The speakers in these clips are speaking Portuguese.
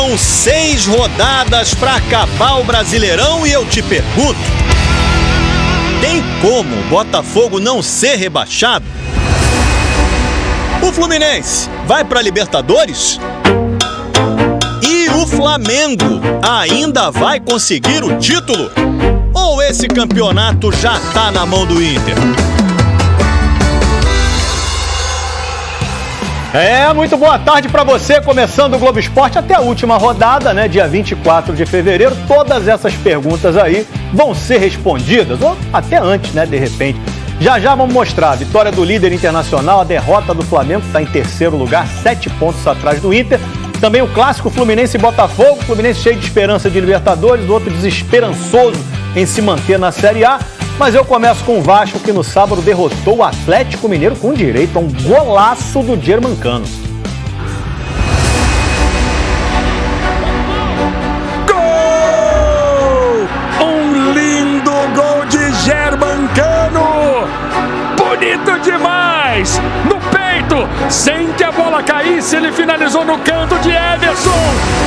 Faltam 6 rodadas para acabar o Brasileirão e eu te pergunto: tem como o Botafogo não ser rebaixado? O Fluminense vai para a Libertadores? E o Flamengo ainda vai conseguir o título? Ou esse campeonato já tá na mão do Inter? Muito boa tarde para você, começando o Globo Esporte até a última rodada, né, dia 24 de fevereiro. Todas essas perguntas aí vão ser respondidas, ou até antes, né, de repente. Já vamos mostrar a vitória do líder internacional, a derrota do Flamengo, que está em terceiro lugar, 7 pontos atrás do Inter. Também o clássico Fluminense e Botafogo, Fluminense cheio de esperança de Libertadores, o outro desesperançoso em se manter na Série A. Mas eu começo com o Vasco, que no sábado derrotou o Atlético Mineiro com direito a um golaço do Germancano. Gol! Um lindo gol de Germancano! Bonito demais! No peito, sem que a bola caísse, ele finalizou no canto de Ederson.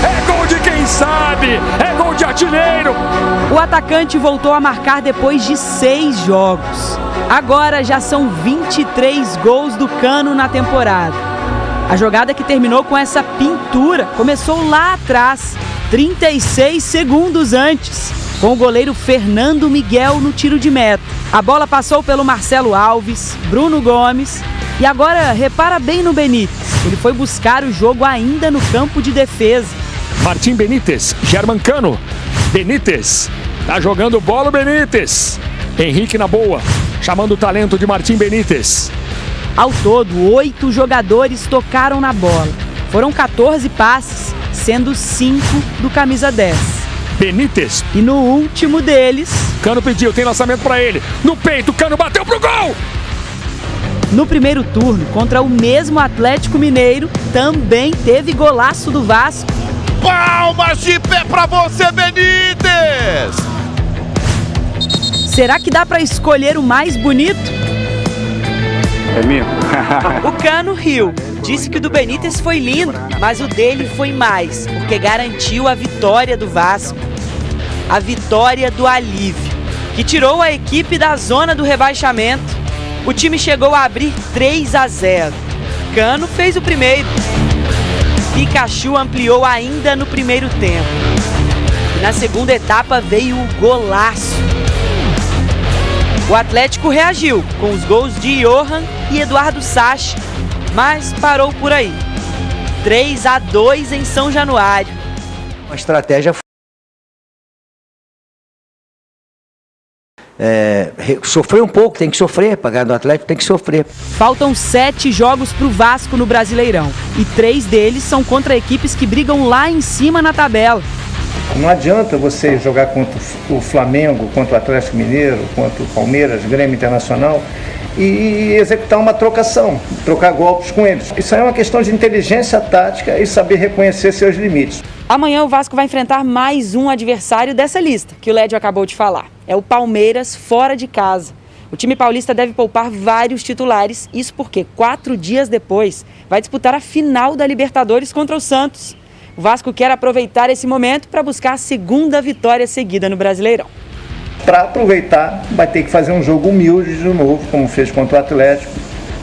É gol de quem sabe, é gol de artilheiro. O atacante voltou a marcar depois de 6 jogos. Agora já são 23 gols do Cano na temporada. A jogada que terminou com essa pintura começou lá atrás, 36 segundos antes, com o goleiro Fernando Miguel no tiro de meta. A bola passou pelo Marcelo Alves, Bruno Gomes e agora repara bem no Benítez. Ele foi buscar o jogo ainda no campo de defesa. Martim Benítez, Germancano, Benítez, tá jogando bola o Benítez. Henrique na boa, chamando o talento de Martim Benítez. Ao todo, 8 jogadores tocaram na bola. Foram 14 passes, sendo 5 do camisa 10. Benítez. E no último deles... Cano pediu, tem lançamento pra ele. No peito, Cano bateu pro gol! No primeiro turno, contra o mesmo Atlético Mineiro, também teve golaço do Vasco. Palmas de pé pra você, Benítez! Será que dá pra escolher o mais bonito? É mesmo? O Cano riu. Disse que o do Benítez foi lindo, mas o dele foi mais, porque garantiu a vitória do Vasco. A vitória do alívio, que tirou a equipe da zona do rebaixamento. O time chegou a abrir 3-0. Cano fez o primeiro. Pikachu ampliou ainda no primeiro tempo. E na segunda etapa veio o golaço. O Atlético reagiu com os gols de Johan e Eduardo Sacha, mas parou por aí. 3-2 em São Januário. A estratégia foi sofrer um pouco, tem que sofrer, para ganhar do Atlético tem que sofrer. Faltam 7 jogos para o Vasco no Brasileirão e 3 deles são contra equipes que brigam lá em cima na tabela. Não adianta você jogar contra o Flamengo, contra o Atlético Mineiro, contra o Palmeiras, Grêmio Internacional e executar uma trocação, trocar golpes com eles. Isso aí é uma questão de inteligência tática e saber reconhecer seus limites. Amanhã o Vasco vai enfrentar mais um adversário dessa lista, que o Lédio acabou de falar. É o Palmeiras, fora de casa. O time paulista deve poupar vários titulares, isso porque 4 dias depois vai disputar a final da Libertadores contra o Santos. O Vasco quer aproveitar esse momento para buscar a segunda vitória seguida no Brasileirão. Para aproveitar, vai ter que fazer um jogo humilde de novo, como fez contra o Atlético,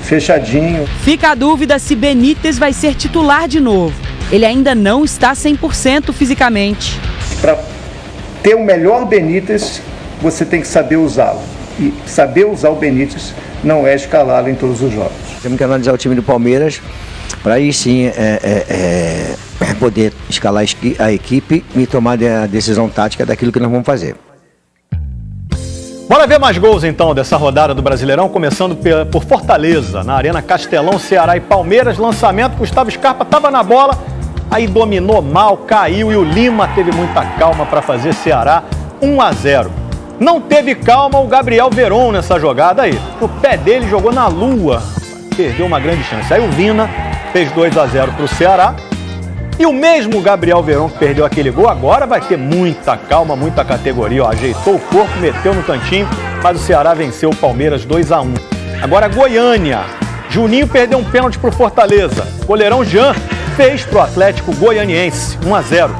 fechadinho. Fica a dúvida se Benítez vai ser titular de novo. Ele ainda não está 100% fisicamente. Para ter o melhor Benítez, você tem que saber usá-lo. E saber usar o Benítez não é escalá-lo em todos os jogos. Temos que analisar o time do Palmeiras para aí sim poder escalar a equipe e tomar a decisão tática daquilo que nós vamos fazer. Bora ver mais gols então dessa rodada do Brasileirão, começando por Fortaleza, na Arena Castelão, Ceará e Palmeiras. Lançamento, Gustavo Scarpa estava na bola, aí dominou mal, caiu e o Lima teve muita calma para fazer Ceará 1-0. Não teve calma o Gabriel Veron nessa jogada aí. O pé dele jogou na lua, perdeu uma grande chance. Aí o Vina fez 2-0 para o Ceará. E o mesmo Gabriel Veron que perdeu aquele gol, agora vai ter muita calma, muita categoria. Ó, ajeitou o corpo, meteu no cantinho, mas o Ceará venceu o Palmeiras 2-1. Agora Goiânia, Juninho perdeu um pênalti pro Fortaleza. Goleirão Jean fez pro Atlético Goianiense, 1-0.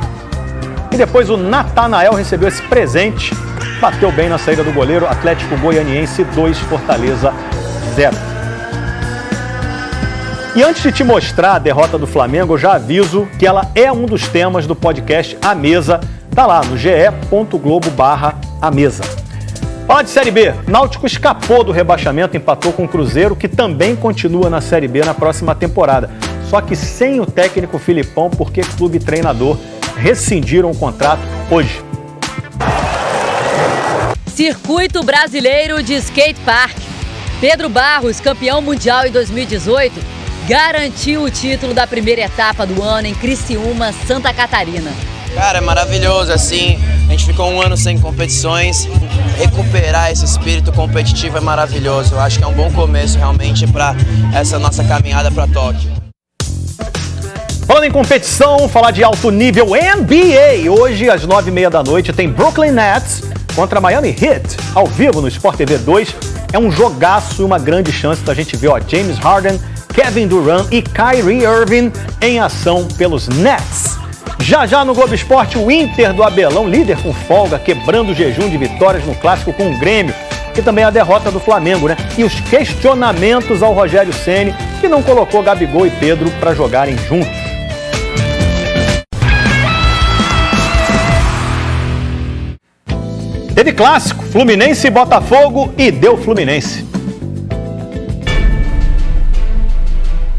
E depois o Natanael recebeu esse presente, bateu bem na saída do goleiro. Atlético Goianiense 2, Fortaleza 0. E antes de te mostrar a derrota do Flamengo, eu já aviso que ela é um dos temas do podcast A Mesa. Tá lá no ge.globo/amesa. Fala de Série B. Náutico escapou do rebaixamento, empatou com o Cruzeiro, que também continua na Série B na próxima temporada. Só que sem o técnico Filipão, porque clube e treinador rescindiram o contrato hoje. Circuito Brasileiro de Skate Park. Pedro Barros, campeão mundial em 2018, garantiu o título da primeira etapa do ano em Criciúma, Santa Catarina. Cara, é maravilhoso, assim, a gente ficou um ano sem competições, recuperar esse espírito competitivo é maravilhoso. Eu acho que é um bom começo realmente para essa nossa caminhada para Tóquio. Falando em competição, falar de alto nível NBA. Hoje, às 9h30 da noite, tem Brooklyn Nets contra Miami Heat, ao vivo no Sport TV 2. É um jogaço e uma grande chance da gente ver James Harden, Kevin Durant e Kyrie Irving em ação pelos Nets. Já no Globo Esporte, o Inter do Abelão, líder com folga, quebrando o jejum de vitórias no clássico com o Grêmio, e também a derrota do Flamengo, né? E os questionamentos ao Rogério Ceni, que não colocou Gabigol e Pedro para jogarem juntos. Teve clássico, Fluminense e Botafogo, e deu Fluminense.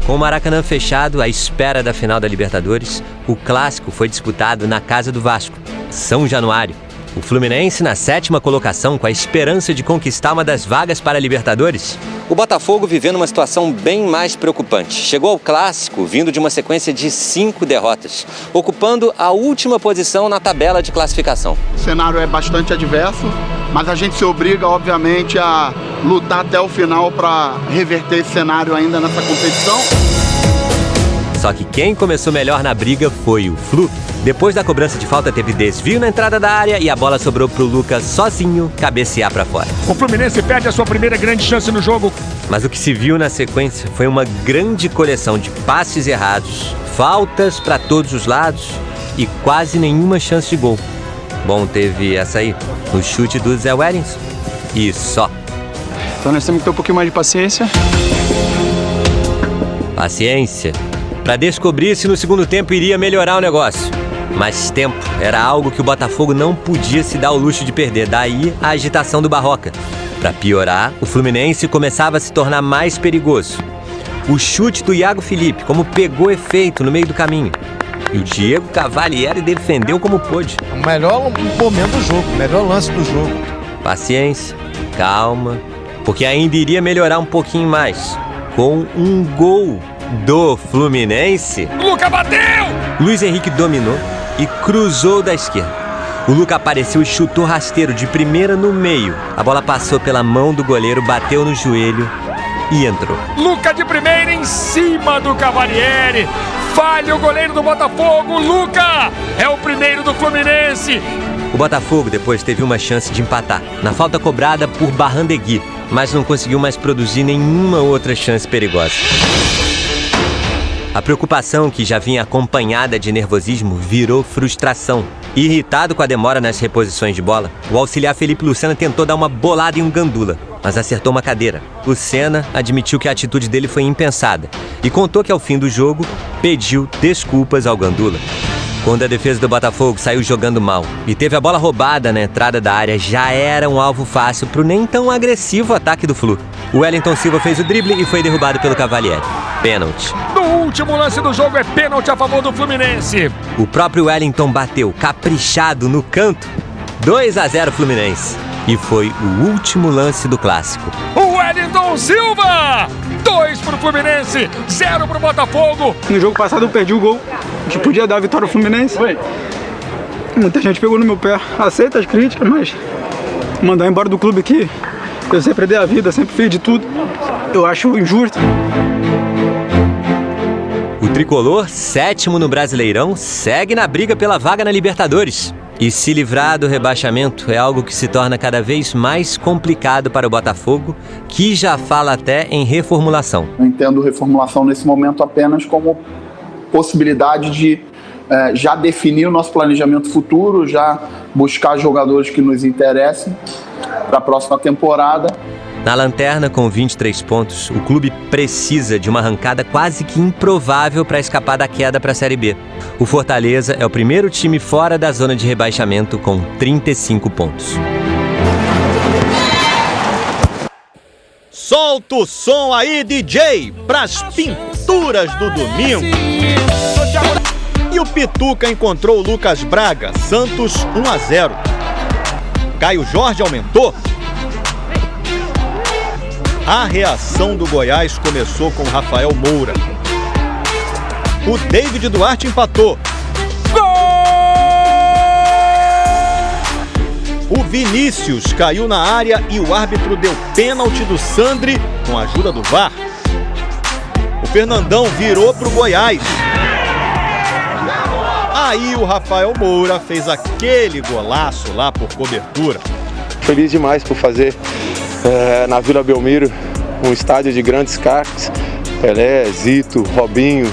Com o Maracanã fechado à espera da final da Libertadores, o clássico foi disputado na casa do Vasco, São Januário. O Fluminense na 7ª colocação com a esperança de conquistar uma das vagas para a Libertadores. O Botafogo vivendo uma situação bem mais preocupante. Chegou ao clássico vindo de uma sequência de 5 derrotas, ocupando a última posição na tabela de classificação. O cenário é bastante adverso, mas a gente se obriga, obviamente, a lutar até o final para reverter esse cenário ainda nessa competição. Só que quem começou melhor na briga foi o Flu. Depois da cobrança de falta, teve desvio na entrada da área e a bola sobrou pro Lucas sozinho cabecear para fora. O Fluminense perde a sua primeira grande chance no jogo. Mas o que se viu na sequência foi uma grande coleção de passes errados, faltas para todos os lados e quase nenhuma chance de gol. Bom, teve essa aí, o chute do Zé Wellington. E só. Então nós temos que ter um pouquinho mais de paciência. Paciência. Para descobrir se no segundo tempo iria melhorar o negócio. Mas tempo era algo que o Botafogo não podia se dar o luxo de perder. Daí a agitação do Barroca. Para piorar, o Fluminense começava a se tornar mais perigoso. O chute do Iago Felipe, como pegou efeito no meio do caminho. E o Diego Cavalieri defendeu como pôde. O melhor momento do jogo, o melhor lance do jogo. Paciência, calma, porque ainda iria melhorar um pouquinho mais. Com um gol do Fluminense. Luca bateu! Luiz Henrique dominou e cruzou da esquerda. O Luca apareceu e chutou rasteiro de primeira no meio. A bola passou pela mão do goleiro, bateu no joelho e entrou. Luca de primeira em cima do Cavalieri. Falha o goleiro do Botafogo. Luca é o primeiro do Fluminense. O Botafogo depois teve uma chance de empatar, na falta cobrada por Barrandegui, mas não conseguiu mais produzir nenhuma outra chance perigosa. A preocupação, que já vinha acompanhada de nervosismo, virou frustração. Irritado com a demora nas reposições de bola, o auxiliar Felipe Lucena tentou dar uma bolada em um gandula, mas acertou uma cadeira. Lucena admitiu que a atitude dele foi impensada e contou que ao fim do jogo pediu desculpas ao gandula. Quando a defesa do Botafogo saiu jogando mal e teve a bola roubada na entrada da área, já era um alvo fácil para o nem tão agressivo ataque do Flu. O Wellington Silva fez o drible e foi derrubado pelo Cavalieri. Pênalti. No último lance do jogo é pênalti a favor do Fluminense. O próprio Wellington bateu, caprichado no canto. 2-0 Fluminense. E foi o último lance do clássico. O Wellington Silva! 2 pro Fluminense, 0 pro Botafogo. No jogo passado eu perdi o gol que podia dar a vitória ao Fluminense. Muita gente pegou no meu pé. Aceita as críticas, mas mandar embora do clube aqui, eu sempre dei a vida, sempre fiz de tudo. Eu acho injusto. O tricolor, 7º no Brasileirão, segue na briga pela vaga na Libertadores. E se livrar do rebaixamento é algo que se torna cada vez mais complicado para o Botafogo, que já fala até em reformulação. Eu entendo reformulação nesse momento apenas como possibilidade de já definir o nosso planejamento futuro, já buscar jogadores que nos interessem para a próxima temporada. Na lanterna, com 23 pontos, o clube precisa de uma arrancada quase que improvável para escapar da queda para a Série B. O Fortaleza é o primeiro time fora da zona de rebaixamento com 35 pontos. Solta o som aí, DJ, pras pinturas do domingo. E o Pituca encontrou o Lucas Braga, Santos 1-0. Caio Jorge aumentou. A reação do Goiás começou com Rafael Moura. O David Duarte empatou. Gol! O Vinícius caiu na área e o árbitro deu pênalti do Sandri com a ajuda do VAR. O Fernandão virou pro Goiás. Aí o Rafael Moura fez aquele golaço lá por cobertura. Feliz demais por fazer na Vila Belmiro um estádio de grandes craques. Pelé, Zito, Robinho,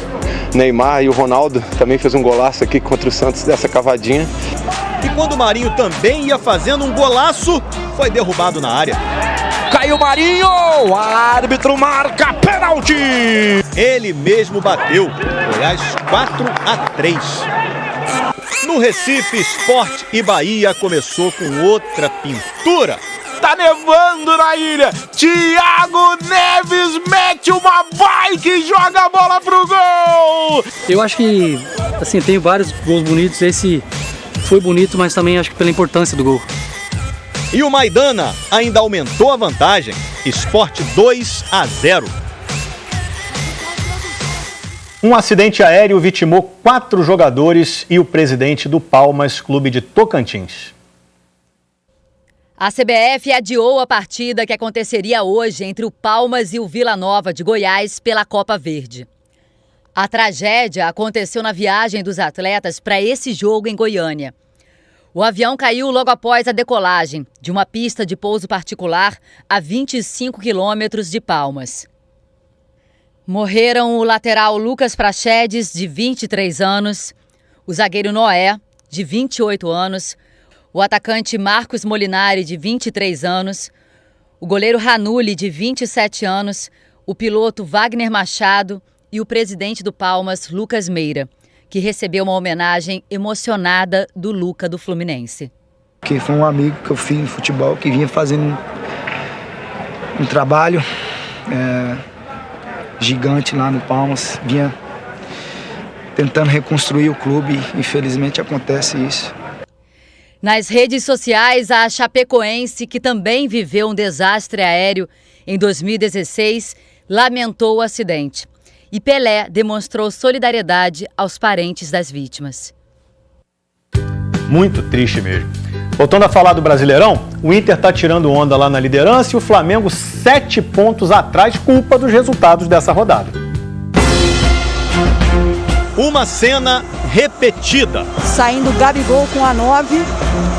Neymar e o Ronaldo também fez um golaço aqui contra o Santos dessa cavadinha. E quando o Marinho também ia fazendo um golaço, foi derrubado na área. Caiu o Marinho, o árbitro marca pênalti. Ele mesmo bateu. Goiás 4-3. No Recife, Sport e Bahia começou com outra pintura. Tá nevando na ilha. Thiago Neves mete uma bike e joga a bola pro gol. Eu acho que, assim, tem vários gols bonitos. Esse foi bonito, mas também acho que pela importância do gol. E o Maidana ainda aumentou a vantagem. Sport 2-0. Um acidente aéreo vitimou 4 jogadores e o presidente do Palmas Clube de Tocantins. A CBF adiou a partida que aconteceria hoje entre o Palmas e o Vila Nova de Goiás pela Copa Verde. A tragédia aconteceu na viagem dos atletas para esse jogo em Goiânia. O avião caiu logo após a decolagem de uma pista de pouso particular a 25 quilômetros de Palmas. Morreram o lateral Lucas Prachedes, de 23 anos, o zagueiro Noé, de 28 anos, o atacante Marcos Molinari, de 23 anos, o goleiro Ranulli, de 27 anos, o piloto Wagner Machado e o presidente do Palmas, Lucas Meira, que recebeu uma homenagem emocionada do Luca do Fluminense. Que foi um amigo que eu fiz no futebol, que vinha fazendo um trabalho gigante lá no Palmas, vinha tentando reconstruir o clube e infelizmente acontece isso. Nas redes sociais, a chapecoense, que também viveu um desastre aéreo em 2016, lamentou o acidente. E Pelé demonstrou solidariedade aos parentes das vítimas. Muito triste mesmo. Voltando a falar do Brasileirão, o Inter está tirando onda lá na liderança e o Flamengo 7 pontos atrás, culpa dos resultados dessa rodada. Uma cena repetida. Saindo o Gabigol com a 9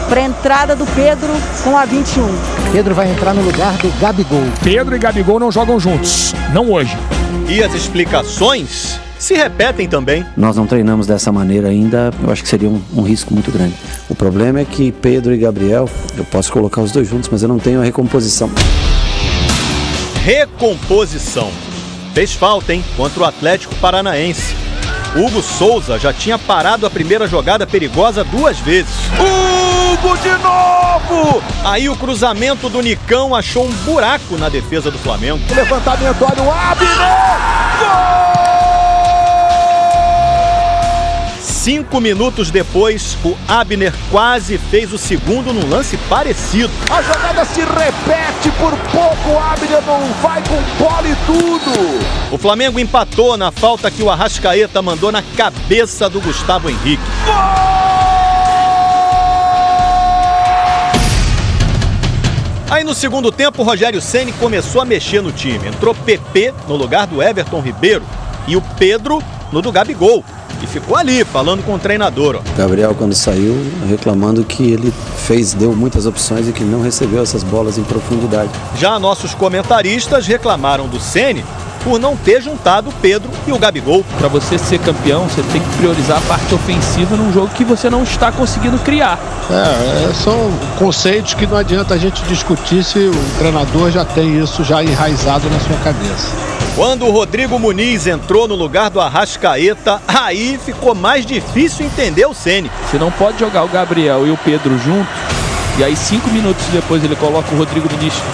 para a entrada do Pedro com a 21. Pedro vai entrar no lugar do Gabigol. Pedro e Gabigol não jogam juntos, não hoje. E as explicações se repetem também. Nós não treinamos dessa maneira ainda, eu acho que seria um risco muito grande. O problema é que Pedro e Gabriel, eu posso colocar os dois juntos, mas eu não tenho a recomposição. Recomposição. Fez falta, hein? Contra o Atlético Paranaense. Hugo Souza já tinha parado a primeira jogada perigosa 2 vezes. Hugo de novo! Aí o cruzamento do Nicão achou um buraco na defesa do Flamengo. O levantamento, olha o Abner! Gol! 5 minutos depois, o Abner quase fez o segundo num lance parecido. A jogada se repete, por pouco o Abner não vai com bola e tudo. O Flamengo empatou na falta que o Arrascaeta mandou na cabeça do Gustavo Henrique. Aí no segundo tempo, o Rogério Ceni começou a mexer no time. Entrou PP no lugar do Everton Ribeiro e o Pedro no do Gabigol. e ficou ali falando com o treinador. Gabriel, quando saiu, reclamando que ele deu muitas opções e que não recebeu essas bolas em profundidade. Já nossos comentaristas reclamaram do Ceni por não ter juntado o Pedro e o Gabigol. Para você ser campeão, você tem que priorizar a parte ofensiva num jogo que você não está conseguindo criar. São conceitos que não adianta a gente discutir se o treinador já tem isso já enraizado na sua cabeça. Quando o Rodrigo Muniz entrou no lugar do Arrascaeta, aí ficou mais difícil entender o Ceni. Você não pode jogar o Gabriel e o Pedro juntos, e aí 5 minutos depois ele coloca o Rodrigo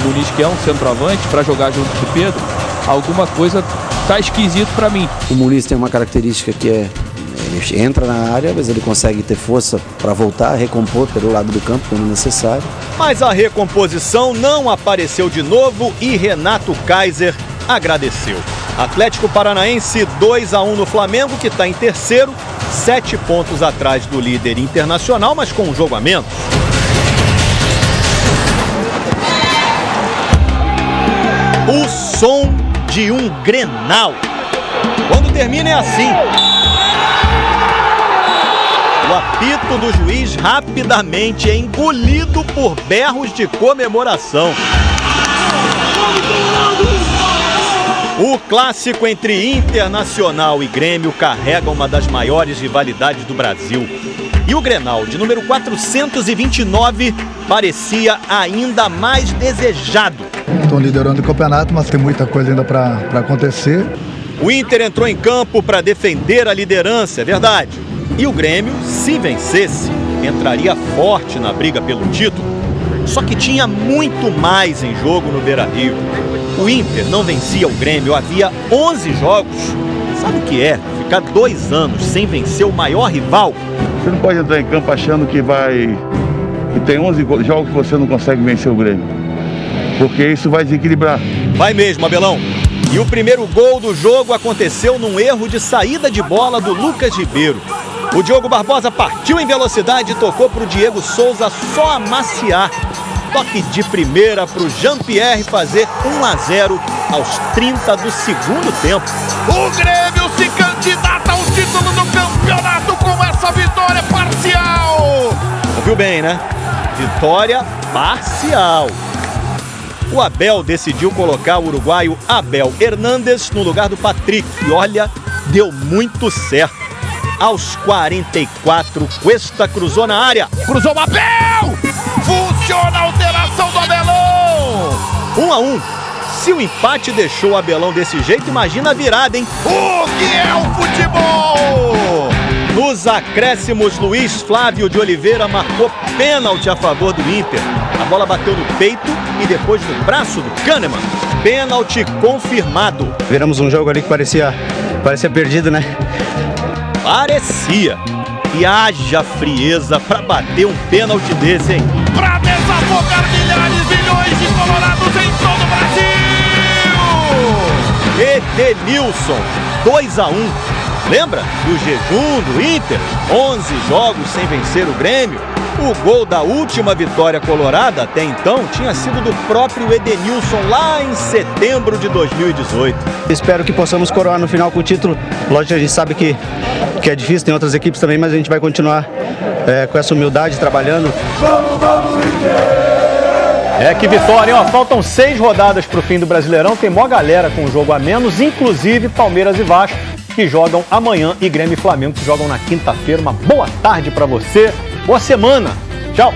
Muniz, que é um centroavante, para jogar junto com o Pedro. Alguma coisa tá esquisito para mim. O Muniz tem uma característica que ele entra na área, mas ele consegue ter força para voltar, recompor pelo lado do campo quando necessário. Mas a recomposição não apareceu de novo e Renato Kaiser agradeceu. Atlético Paranaense 2-1 no Flamengo, que está em terceiro, 7 pontos atrás do líder Internacional, mas com um jogo a menos. O som de um Grenal. Quando termina é assim. O apito do juiz rapidamente é engolido por berros de comemoração. O clássico entre Internacional e Grêmio carrega uma das maiores rivalidades do Brasil. E o Grenal, de número 429, parecia ainda mais desejado. Estão liderando o campeonato, mas tem muita coisa ainda para acontecer. O Inter entrou em campo para defender a liderança, é verdade. E o Grêmio, se vencesse, entraria forte na briga pelo título. Só que tinha muito mais em jogo no Beira-Rio. O Inter não vencia o Grêmio havia 11 jogos. Sabe o que é? Ficar 2 anos sem vencer o maior rival? Você não pode entrar em campo achando que tem 11 jogos que você não consegue vencer o Grêmio. Porque isso vai desequilibrar. Vai mesmo, Abelão. E o primeiro gol do jogo aconteceu num erro de saída de bola do Lucas Ribeiro. O Diogo Barbosa partiu em velocidade e tocou para o Diego Souza só amaciar. Toque de primeira para o Jean-Pierre fazer 1-0 aos 30 do segundo tempo. O Grêmio se candidata ao título do campeonato com essa vitória parcial. Ouviu bem, né? Vitória parcial. O Abel decidiu colocar o uruguaio Abel Hernández no lugar do Patrick. E olha, deu muito certo. Aos 44, Cuesta cruzou na área. Cruzou o Abel! Funciona a alteração do Abelão! 1-1. Se o empate deixou o Abelão desse jeito, imagina a virada, hein? O que é o futebol? Nos acréscimos, Luiz Flávio de Oliveira marcou pênalti a favor do Inter. A bola bateu no peito e depois no braço do Kahneman. Pênalti confirmado. Viramos um jogo ali que parecia perdido, né? Parecia. E haja frieza pra bater um pênalti desse, hein? Pra desafogar milhares, milhões de colorados em todo o Brasil! Edenilson, 2-1. Lembra do jejum do Inter? 11 jogos sem vencer o Grêmio. O gol da última vitória colorada até então tinha sido do próprio Edenilson lá em setembro de 2018. Espero que possamos coroar no final com o título. Lógico, a gente sabe que é difícil, tem outras equipes também, mas a gente vai continuar com essa humildade, trabalhando. Que vitória, ó. Faltam 6 rodadas para o fim do Brasileirão. Tem mó galera com o jogo a menos, inclusive Palmeiras e Vasco, que jogam amanhã, e Grêmio e Flamengo, que jogam na quinta-feira. Uma boa tarde para você, boa semana. Tchau.